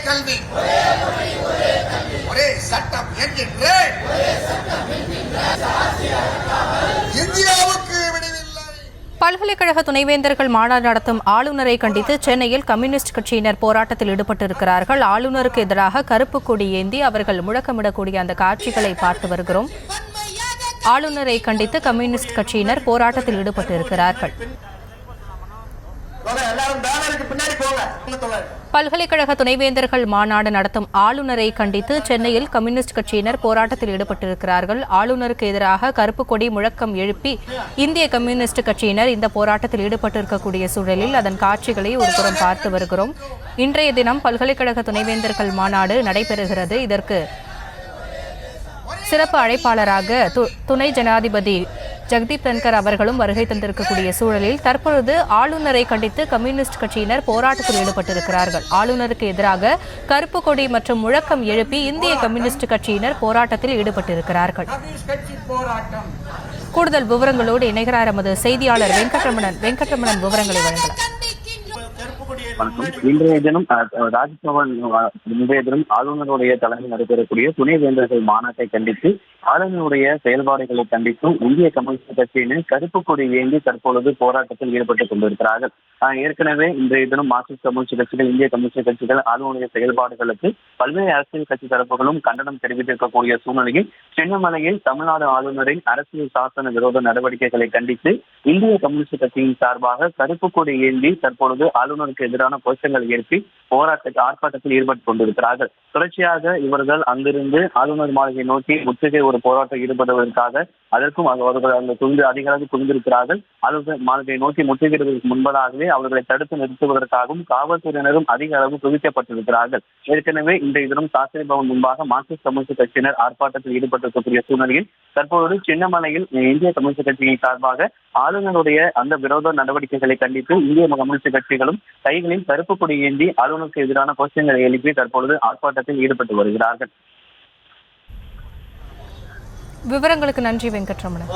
கல்வி, ஒரே சட்டம் என்கின்ற இந்தியாவுக்கு விடுவில்லை. பல்கலைக்கழக துணைவேந்தர்கள் மாநாடு நடத்தும் ஆளுநரை கண்டித்து சென்னையில் கம்யூனிஸ்ட் கட்சியினர் போராட்டத்தில் ஈடுபட்டிருக்கிறார்கள். ஆளுநருக்கு எதிராக கருப்பு கொடி ஏந்தி அவர்கள் முழக்கமிடக்கூடிய அந்த காட்சிகளை பார்த்து வருகிறோம். ஆளுநரை கண்டித்து கம்யூனிஸ்ட் கட்சியினர் போராட்டத்தில் ஈடுபட்டிருக்கிறார்கள். பல்கலைக்கழக துணைவேந்தர்கள் மாநாடு நடத்தும் ஆளுநரை கண்டித்து சென்னையில் கம்யூனிஸ்ட் கட்சியினர் போராட்டத்தில் ஈடுபட்டிருக்கிறார்கள். ஆளுநருக்கு எதிராக கருப்பு கொடி முழக்கம் எழுப்பி இந்திய கம்யூனிஸ்ட் கட்சியினர் இந்த போராட்டத்தில் ஈடுபட்டிருக்கக்கூடிய சூழலில் அதன் காட்சிகளை ஒருபுறம் பார்த்து வருகிறோம். இன்றைய தினம் பல்கலைக்கழக துணைவேந்தர்கள் மாநாடு நடைபெறுகிறது. இதற்கு சிறப்பு அழைப்பாளராக துணை ஜனாதிபதி ஜெகதீப் தன்கர் அவர்களும் வருகை தந்திருக்கக்கூடிய சூழலில் தற்பொழுது ஆளுநரை கண்டித்து கம்யூனிஸ்ட் கட்சியினர் போராட்டத்தில் ஈடுபட்டிருக்கிறார்கள். ஆளுநருக்கு எதிராக கருப்பு கொடி மற்றும் முழக்கம் எழுப்பி இந்திய கம்யூனிஸ்ட் கட்சியினர் போராட்டத்தில் ஈடுபட்டிருக்கிறார்கள். கூடுதல் விவரங்களோடு இணைகிறார் எமது செய்தியாளர் வெங்கட்ரமணன் விவரங்களை வழங்கலாம். இன்றைய தினம் ராஜ்பவன் இன்றைய தினம் ஆளுநருடைய தலைமையில் நடைபெறக்கூடிய துணைவேந்தர்கள் மாநாட்டை கண்டித்து ஆளுநருடைய செயல்பாடுகளை கண்டித்தும் இந்திய கம்யூனிஸ்ட் கட்சியினர் கருப்பு கொடி ஏந்தி தற்பொழுது போராட்டத்தில் ஈடுபட்டுக் கொண்டிருக்கிறார்கள். ஏற்கனவே இன்றைய தினம் மார்க்சிஸ்ட் கம்யூனிஸ்ட் கட்சிகள், இந்திய கம்யூனிஸ்ட் கட்சிகள் ஆளுநருடைய செயல்பாடுகளுக்கு பல்வேறு அரசியல் கட்சி தரப்புகளும் கண்டனம் தெரிவித்திருக்கக்கூடிய சூழ்நிலையில் சின்னமலையில் தமிழ்நாடு ஆளுநரின் அரசியல் சாசன விரோத நடவடிக்கைகளை கண்டித்து இந்திய கம்யூனிஸ்ட் கட்சியின் சார்பாக கருப்பு கொடி ஏந்தி தற்பொழுது ஆளுநருக்கு எதிரான கோஷங்கள் எழுப்பி ஆர்ப்பாட்டத்தில் ஈடுபட்டுக் கொண்டிருக்கிறார்கள். தொடர்ச்சியாக இவர்கள் அங்கிருந்து ஆளுநர் மாளிகை நோக்கி முற்றுகை ஒரு போராட்டம் ஈடுபடுவதற்காக அதற்கும் அவர்கள் அங்கு அதிக அளவு குவிந்திருக்கிறார்கள். ஆளுநர் மாளிகை நோக்கி முற்றுகையிடுவதற்கு முன்பதாகவே அவர்களை தடுத்து நிறுத்துவதற்காகவும் காவல்துறையினரும் அதிக அளவு குவிக்கப்பட்டிருக்கிறார்கள். ஏற்கனவே இன்றைய தினம் சாஸ்திரி பவன் முன்பாக மார்க்சிஸ்ட் கம்யூனிஸ்ட் கட்சியினர் ஆர்ப்பாட்டத்தில் ஈடுபட்டிருக்கக்கூடிய சூழ்நிலையில் தற்போது சின்னமலையில் இந்திய கம்யூனிஸ்ட் கட்சியின் சார்பாக ஆளுநருடைய அந்த விரோத நடவடிக்கைகளை கண்டித்து இந்திய கம்யூனிஸ்ட் கட்சிகளும் கைகளில் கருப்பு கொடி ஏந்தி ஆளுநருக்கு எதிரான கோஷங்களை எழுப்பி தற்பொழுது ஆர்ப்பாட்டத்தில் ஈடுபட்டு வருகிறார்கள். விவரங்களுக்கு நன்றி வெங்கட்ரமணன்.